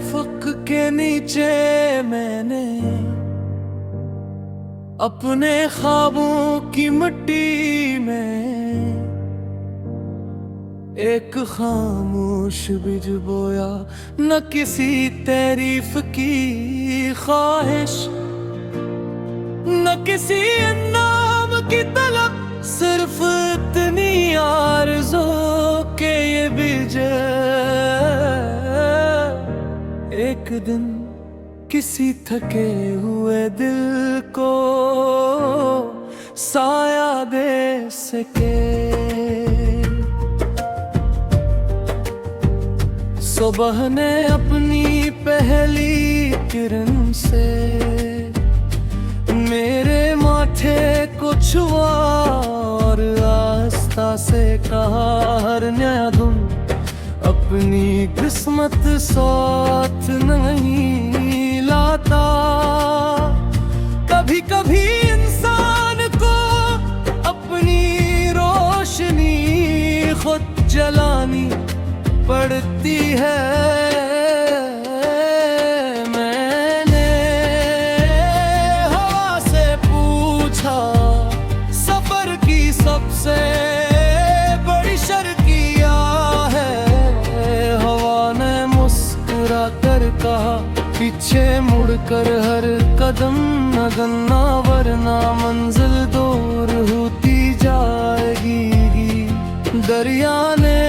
उफ़क़ के नीचे मैंने अपने ख्वाबों की मिट्टी में एक खामोश बीज बोया। न किसी तारीफ की ख्वाहिश, न किसी नाम की तलब, सिर्फ इतनी आरज़ू के ये बीज एक दिन किसी थके हुए दिल को साया दे सके। सुबह ने अपनी पहली किरण से मेरे माथे को छुआ और आस्था से कहा, हर नया दिन अपनी किस्मत साथ नहीं लाता। कभी कभी इंसान को अपनी रोशनी खुद जलानी पड़ती है। मैंने हवा से पूछा, सफर की सबसे बड़ी शर्त क्या है? हवा ने मुस्कुरा कर कहा, पीछे मुड़कर हर कदम न गिनना, वरना मंजिल दूर होती जाएगी। दरिया ने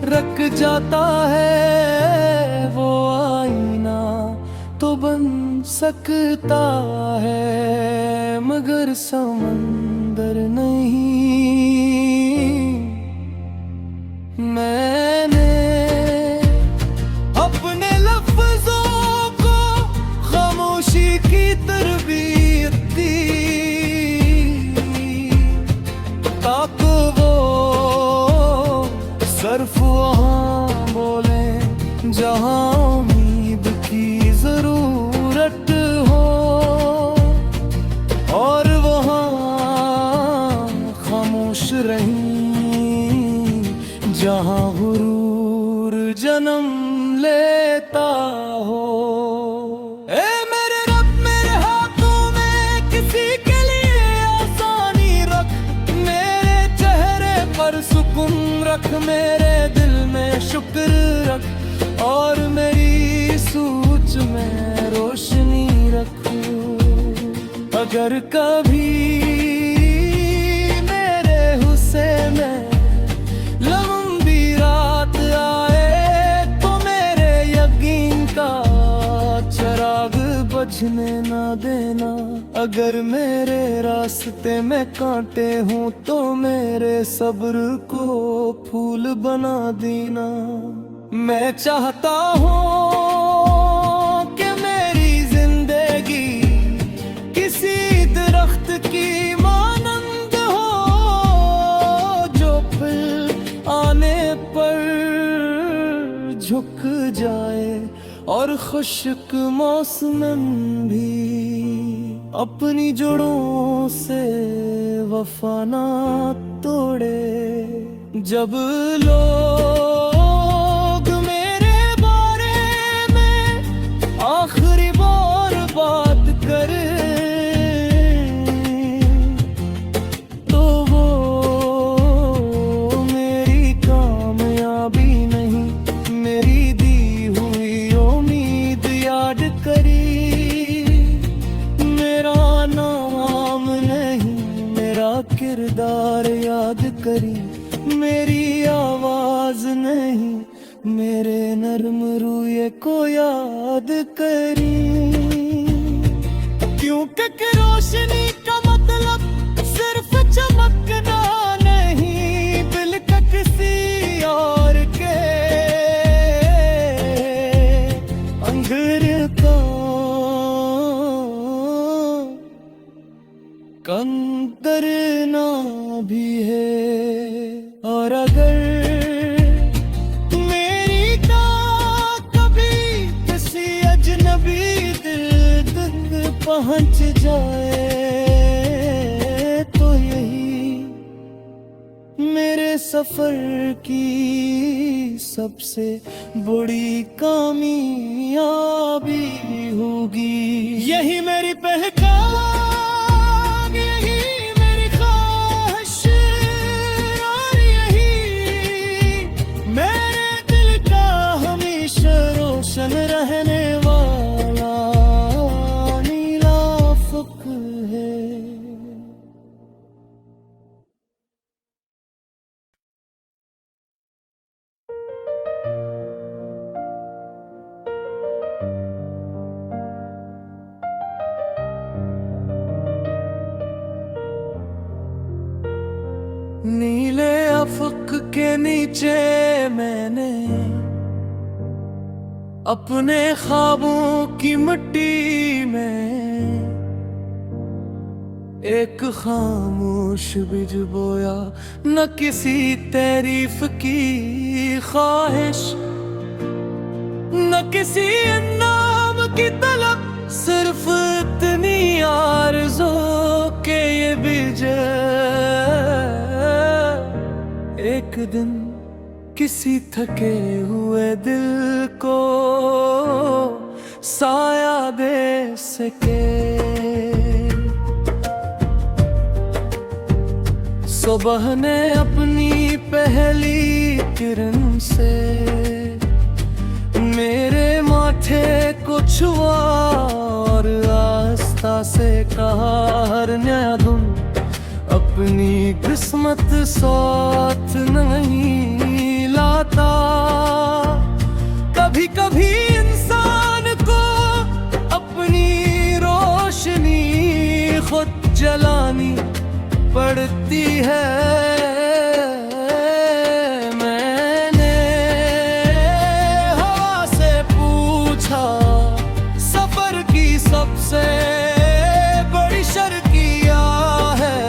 रख जाता है वो आईना तो बन सकता है, मगर समंदर नहीं। मैंने अपने लफ्जों को खामोशी की तरबियत दी, ताकि वो सिर्फ वहाँ बोले जहाँ उम्मीद की जरूरत हो, और वहाँ खामोश रहीं जहाँ गुरूर जन्म लेता हो। ए मेरे रब, मेरे हाथों में किसी के लिए आसानी रख, मेरे चेहरे पर सुकून रख, मेरे दिल में शुक्र रख, और मेरी सोच में रोशनी रख। अगर कभी मेरे हुस्से में लंबी रात आए तो मेरे यकीन का चिराग बुझने ना देना। अगर मेरे रास्ते में कांटे हों तो मेरे सब्र को फूल बना देना। मैं चाहता हूँ कि मेरी जिंदगी किसी दरख्त की मानंद हो, जो फिर आने पर झुक जाए और खुश्क मौसम भी अपनी जड़ों से वफा ना तोड़े। जब लोग मेरे बारे में आखिरी बार बात करें तो वो मेरी कामयाबी नहीं, मेरी दी हुई उम्मीद याद करी। मेरा नाम नहीं, मेरा किरदार याद करी, मेरी आवाज नहीं, मेरे नर्म रूए को याद करी। क्योंकि रोशनी का मतलब सिर्फ चमकना नहीं, बल्कि किसी और के अंगर का कंदरना भी है। और अगर मेरी का कभी किसी अजनबी दिल तक पहुंच जाए सफर की सबसे बड़ी कामयाबी होगी। यही मेरी पहचान, यही मेरी ख्वाहिश, और यही मेरे दिल का हमेशा रोशन रहने वाला नीला अफ़क़ है। नीले अफ़क़ के नीचे मैंने अपने ख्वाबों की मिट्टी में एक खामोश बीज बोया। न किसी तारीफ की ख्वाहिश, न किसी इनाम की तलब, सिर्फ इतनी आरज़ू के ये बीज एक दिन किसी थके हुए दिल को साया दे सके। सुबह ने अपनी पहली किरण से मेरे माथे को छुआ और आस्था से कहा, हर नया दिन अपनी किस्मत साथ नहीं लाता। कभी कभी इंसान को अपनी रोशनी खुद जलानी पड़ती है। मैंने हवा से पूछा, सफर की सबसे बड़ी शर्त क्या है?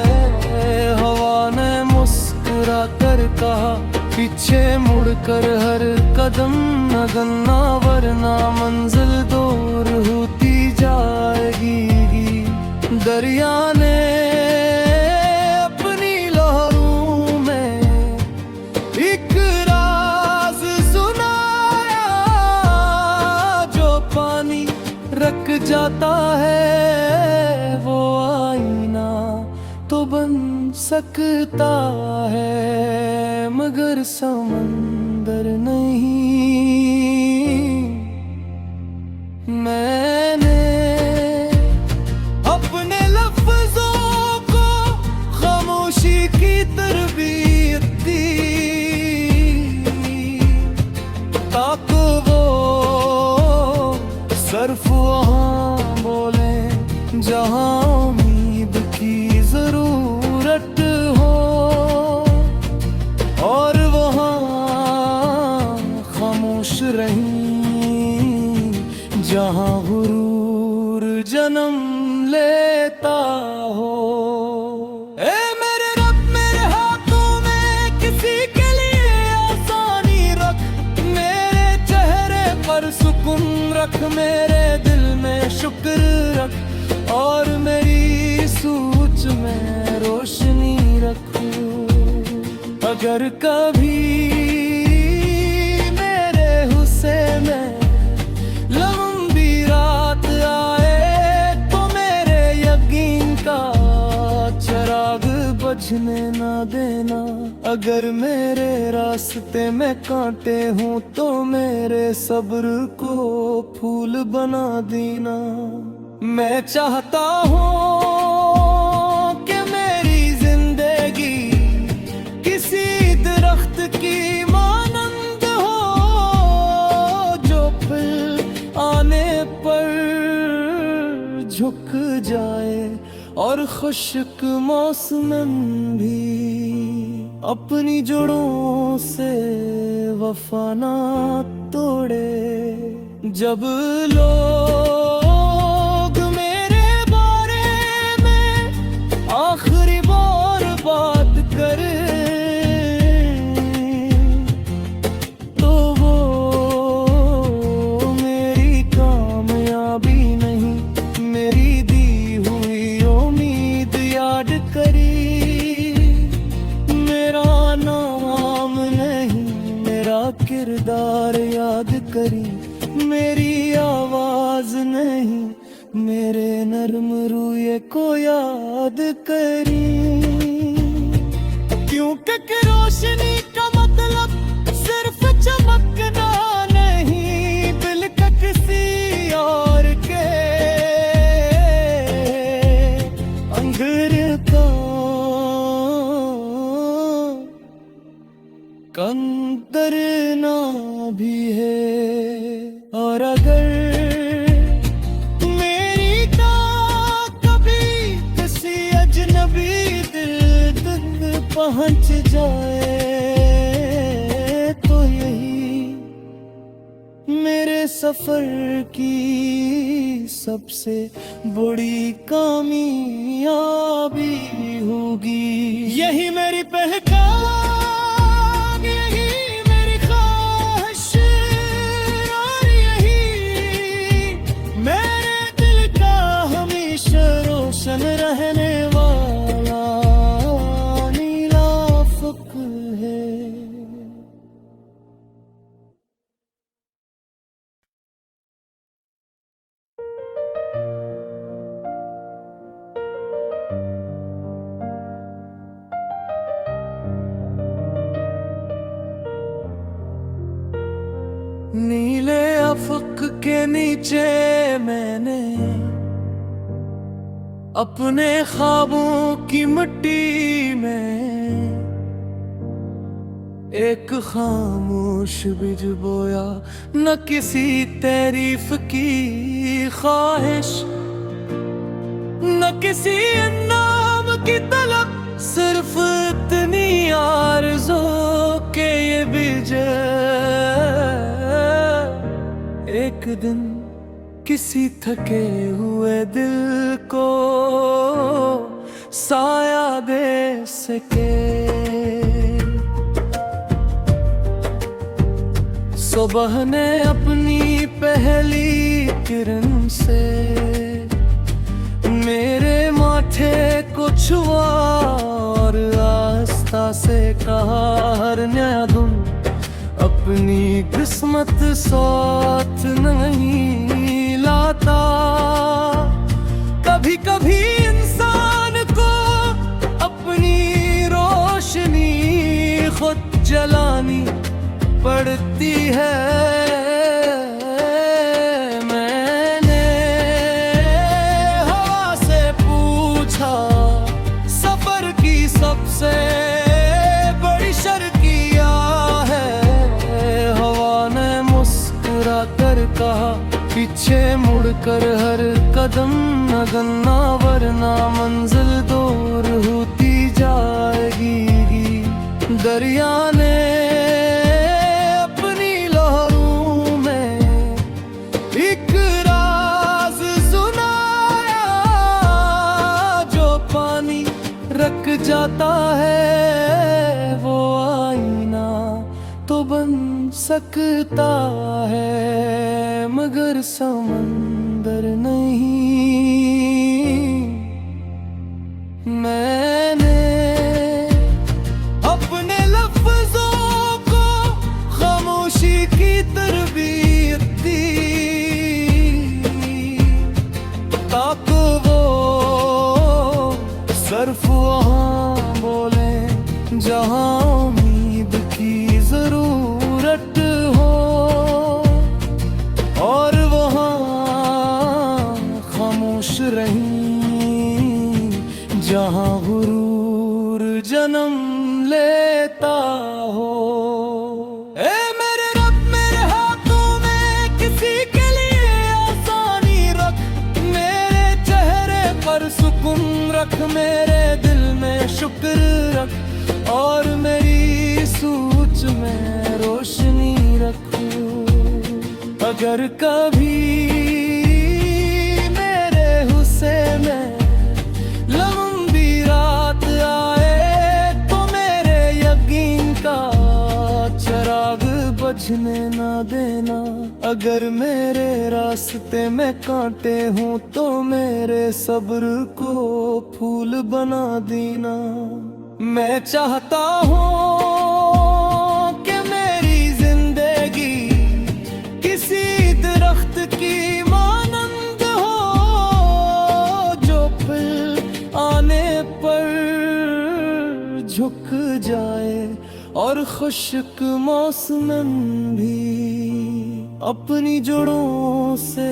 हवा ने मुस्कुरा कर कहा, पीछे मुड़कर हर कदम न गिनना, वरना मंजिल दूर होती जाएगी। दरिया ने अपनी लहरों में एक राज सुनाया, जो पानी रख जाता है वो आईना तो बन सकता है, मगर समंदर नहीं। मैंने अपने लफ्जों को खामोशी की तरबियत दी, ताकि वो सिर्फ वहाँ बोले जहाँ उम्मीद की जरूरत हो, और वहाँ खामोश रहीं जहाँ गुरूर जन्म लेता हो। ए मेरे रब, मेरे हाथों में किसी के लिए आसानी रख, मेरे चेहरे पर सुकून रख, मेरे दिल में शुक्र रख, और मेरी सोच में रोशनी रखो। अगर कभी मेरे हुस्से में लंबी रात आए तो मेरे यकीन का चिराग बुझने ना देना। अगर मेरे रास्ते में कांटे हों तो मेरे सब्र को फूल बना देना। मैं चाहता हूँ कि मेरी जिंदगी किसी दरख्त की मानंद हो, जो फिर आने पर झुक जाए और खुश्क मौसम भी अपनी जड़ों से वफा ना तोड़े। जब लोग मेरे बारे में आखिरी बार बात करे तो वो मेरी कामयाबी नहीं, मेरी दी हुई उम्मीद याद करी। मेरा नाम करी, मेरी आवाज नहीं मेरे नर्म रूए को याद करी। क्योंकि रोशनी का मतलब सिर्फ चमकना नहीं, बिल्कुल किसी और के अंधेर का कंदरना भी है। और अगर मेरी का कभी किसी अजनबी दिल तक पहुंच जाए, तो यही मेरे सफर की सबसे बड़ी कामयाबी होगी। यही मेरी पहचान, यही मेरी ख्वाहिश, और यही मेरे दिल का हमेशा रोशन रहने वाला नीला अफ़क़ है। नीले अफ़क़ के नीचे मैंने अपने ख्वाबों की मिट्टी में एक खामोश बीज बोया, न किसी तारीफ की ख्वाहिश, न किसी इनाम की तलब, सिर्फ इतनी आरज़ू के ये बीज एक दिन किसी थके हुए दिल को साया दे सके। सुबह ने अपनी पहली किरण से मेरे माथे को छुआ और आस्था से कहा, हर नया दिन अपनी किस्मत साथ नहीं लाता। कभी कभी इंसान को अपनी रोशनी खुद जलानी पड़ती है। मैंने हवा से पूछा, सफर की सबसे बड़ी शर्त क्या है? कर कहा, पीछे मुड़कर हर कदम न गिनना, वरना मंजिल दूर होती जाएगी। दरिया ने अपनी लहरों में एक राज सुनाया, जो पानी रख जाता है वो आईना तो बन सकता है, मगर समंदर नहीं। मैंने अपने लफ्जों को खामोशी की तरबियत दी, ताकि वो सिर्फ वहाँ बोले जहाँ उम्मीद की जरूरत हो, और वहाँ खामोश रही जहाँ गुरूर जन्म लेता हो। ए मेरे रब, मेरे हाथों में किसी के लिए आसानी रख, मेरे चेहरे पर सुकून रख, मेरे दिल में शुक्र रख, और मेरी सोच में रोशनी रख। अगर कभी मेरे हुस्से में लंबी रात आए, तो मेरे यकीन का चिराग बुझने ना देना। अगर मेरे रास्ते में कांटे हों, तो मेरे सब्र को फूल बना देना। मैं चाहता हूँ कि मेरी जिंदगी की झुक जाए और खुश्क मौसम भी अपनी जड़ों से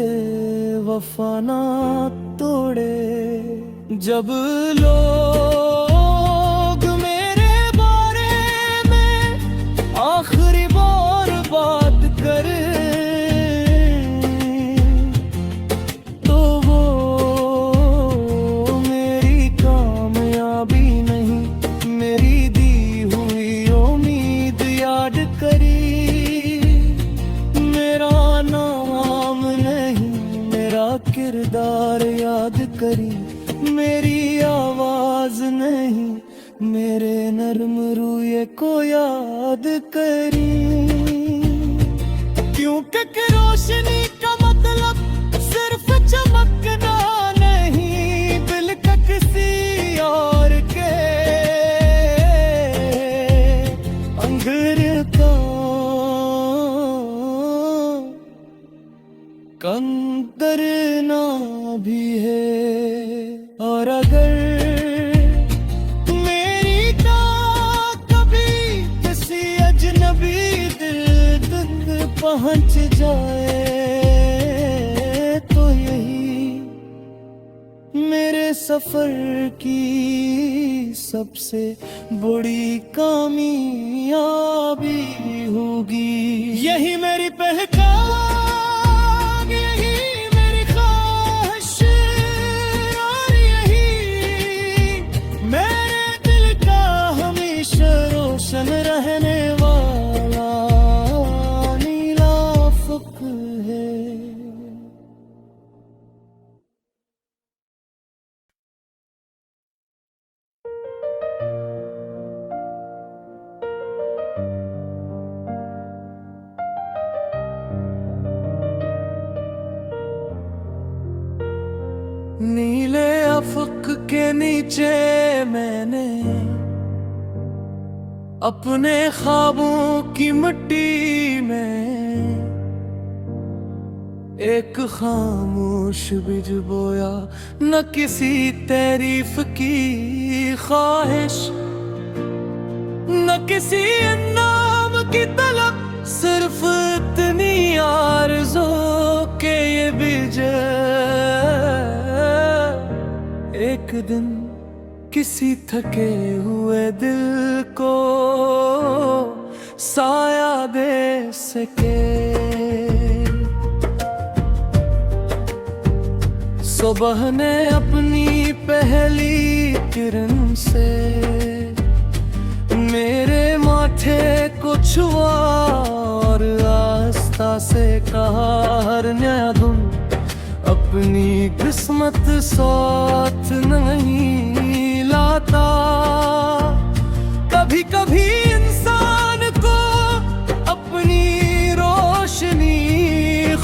वफा ना तोड़े। जब लोग मेरे बारे में आखिरी बार बात करे तो वो मेरी कामयाबी नहीं, मेरी दी हुई उम्मीद याद करी। मेरा नाम नहीं, मेरा किरदार याद करी। मेरी आवाज नहीं, मेरे नर्म रूए को याद करी। क्योंकि रोशनी का मतलब सिर्फ चमकना नहीं, दिल का किसी और के अंगर का कंदरना भी है। और अगर मेरी ताक कभी किसी अजनबी दिल तक पहुंच जाए तो यही मेरे सफर की सबसे बड़ी कामयाबी होगी। यही मेरी पहचान, यही मेरी ख्वाहिश और यही मेरे दिल का हमेशा रोशन रहने वाला नीला अफ़क़ है। नीले अफ़क़ के नीचे मैंने अपने ख्वाबों की मिट्टी में एक खामोश बीज बोया। न किसी तारीफ की ख्वाहिश, न किसी इनाम की तलब, सिर्फ इतनी आरज़ू के ये बीज एक दिन किसी थके हुए दिल को साया दे सके। सुबह ने अपनी पहली किरण से मेरे माथे को छुआ और आस्था से कहा हर नया दिन अपनी किस्मत साथ नहीं लाता। कभी कभी इंसान को अपनी रोशनी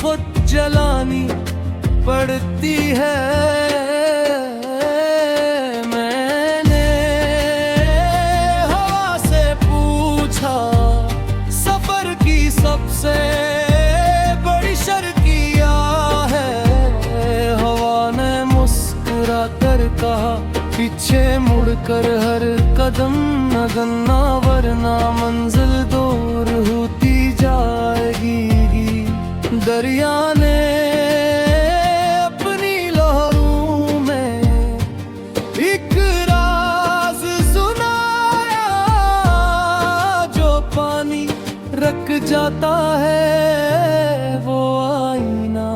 खुद जलानी पड़ती है। मैंने हवा से पूछा सफर की सबसे बड़ी शर्त क्या है। हवा ने मुस्कुरा कर कहा पीछे मुड़कर हर कदम न गन्ना, वरना मंजिल दूर होती जाएगी। दरिया ने अपनी लहरों में एक राज सुनाया, जो पानी रख जाता है वो आईना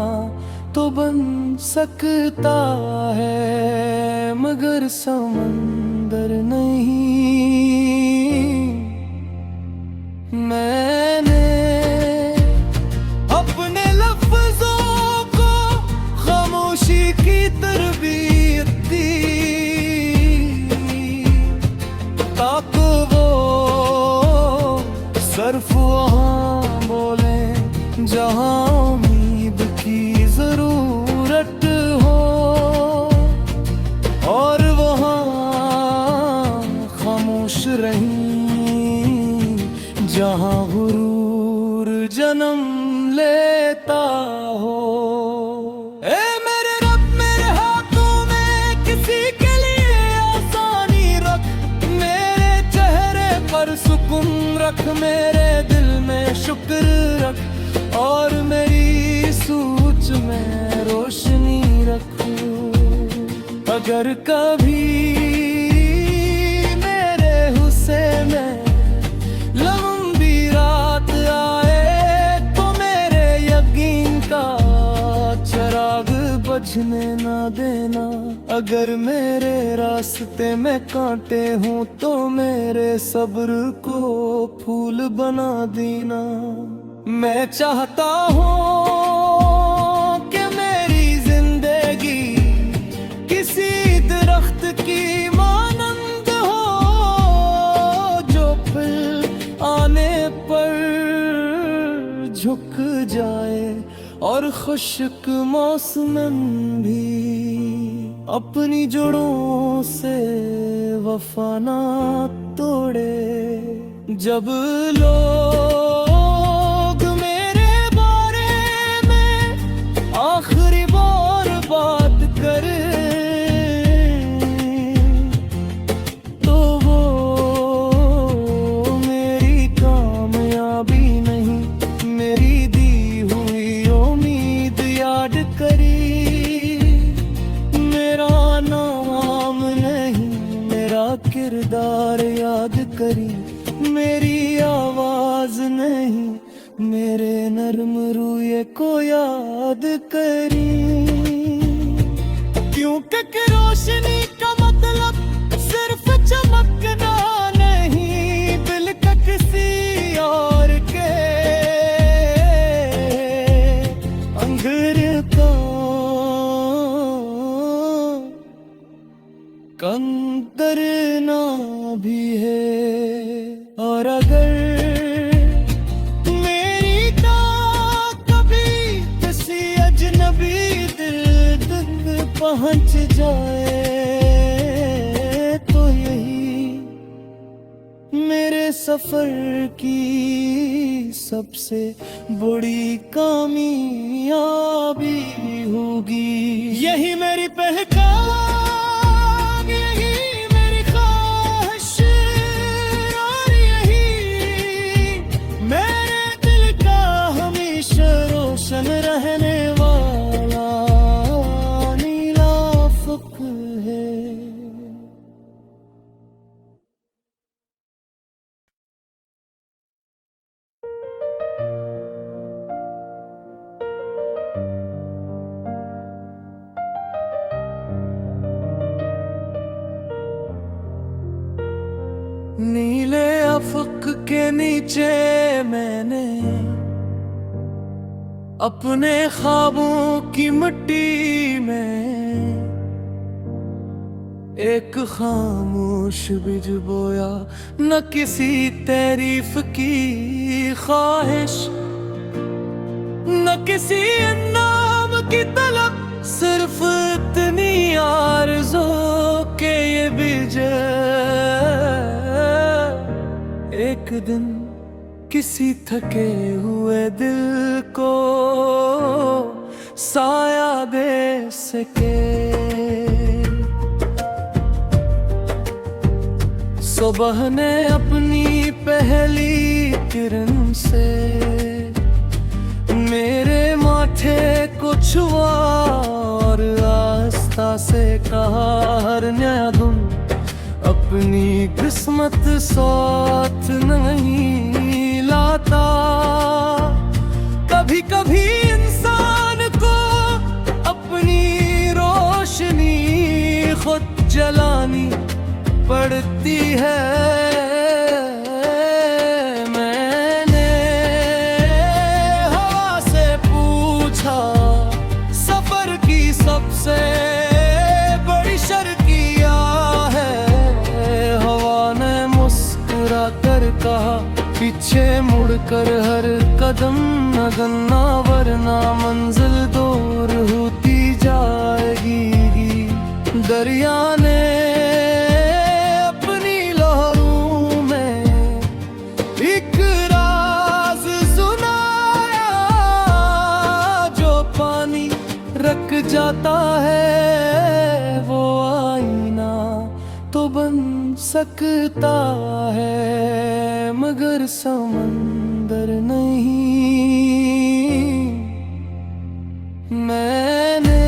तो बन सकता है, मगर समंदर नहीं। मैंने अपने लफ्जों को खामोशी की तरबियत दी, ताकि वो सिर्फ वहाँ बोले जहाँ उम्मीद की जरूरत हो, और वहाँ खामोश रहीं जहाँ गुरूर जन्म लेता हो। ए मेरे रब, मेरे हाथों में किसी के लिए आसानी रख, मेरे सुकून रख, मेरे दिल में शुक्र रख, और मेरी सोच में रोशनी रख। अगर कभी मेरे हुस्से में लंबी रात आए तो मेरे यकीन का चिराग बुझने ना देना। अगर मेरे रास्ते में कांटे हों तो मेरे सब्र को फूल बना देना। मैं चाहता हूँ कि मेरी जिंदगी किसी दरख्त की मानंद हो, जो फिर आने पर झुक जाए और खुश्क मौसम भी अपनी जड़ों से वफा ना तोड़े। जब लोग मेरे बारे में आखिरी बार बात करें तो वो मेरी कामयाबी नहीं, मेरी दी हुई उम्मीद याद करी। मेरा नाम नहीं, मेरा किरदार याद करी। मेरी आवाज नहीं, मेरे नर्म रूए को याद करी। क्योंकि रोशनी का मतलब सिर्फ चमकना नहीं, दिल का किसी और के अंगर का कंदरना भी है। और अगर मेरी ताक कभी किसी अजनबी दिल तक पहुंच जाए तो यही मेरे सफर की सबसे बड़ी कामयाबी होगी। यही मेरी पहचान, रहने वाला नीला अफ़क़ है। नीले अफ़क़ के नीचे मैंने अपने ख्वाबों की मिट्टी में एक खामोश बीज बोया। न किसी तारीफ की ख्वाहिश, न किसी इनाम की तलब, सिर्फ इतनी आरज़ू के ये बीज एक दिन किसी थके हुए दिल को साया दे सके। सुबह ने अपनी पहली किरण से मेरे माथे को छुआ और आस्था से कहा, हर नया दिन अपनी किस्मत साथ नहीं लाता। कभी कभी इंसान को अपनी रोशनी खुद जलानी पड़ती है। मैंने हवा से पूछा सफर की सबसे बड़ी शर्त क्या है। हवा ने मुस्कुरा कर कहा, पीछे मुड़कर हर कदम न गिनना, वरना मंजिल दूर होती जाएगी। दरिया ने अपनी लहरों में एक राज सुनाया, जो पानी रख जाता है वो आईना तो बन सकता है। मगर समंदर नहीं। मैंने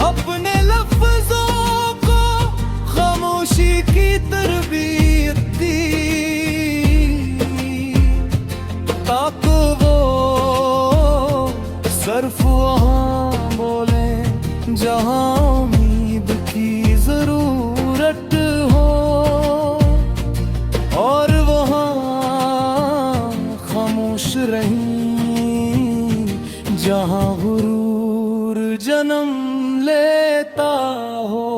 अपने लफ्जों को खामोशी की तरबियत दी, ताकि वो सिर्फ वहाँ बोले जहाँ उम्मीद की जरूरत हो, और वहाँ खामोश रहीं जहाँ गुरूर जन्म लेता हो।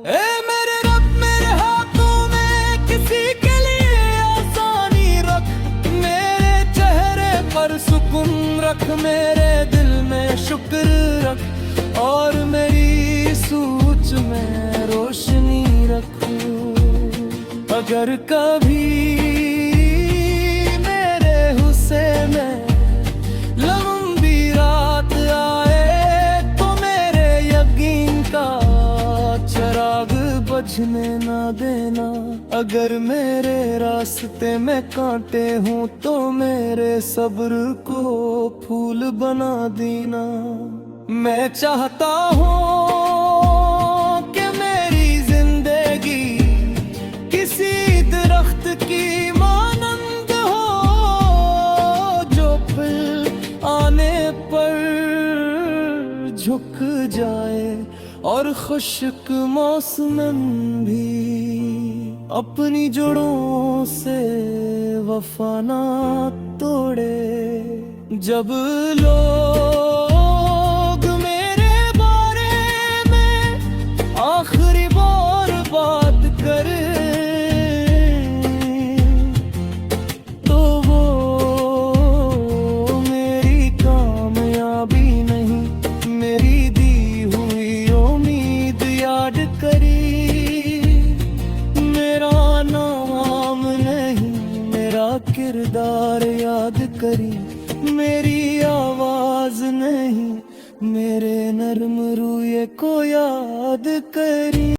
ए मेरे रब, मेरे हाथों में किसी के लिए आसानी रख, मेरे चेहरे पर सुकून रख, मेरे दिल में शुक्र रख, और मेरी सोच में रोशनी रख। अगर कभी मेरे हुस्से में लंबी रात आए तो मेरे यकीन का चिराग बुझने ना देना। अगर मेरे रास्ते में कांटे हों तो मेरे सब्र को फूल बना देना। मैं चाहता हूँ कि मेरी जिंदगी किसी दरख्त की मानंद हो, जो फिर आने पर झुक जाए और खुश्क मौसम भी अपनी जड़ों से वफा ना तोड़े। जब लोग मेरे बारे में आखिरी बार बात करे तो वो मेरी कामयाबी नहीं, मेरी दी हुई उम्मीद याद करी। मेरा नाम नहीं, मेरा किरदार याद करी, मेरी आवाज नहीं, मेरे नर्म रूए को याद करी।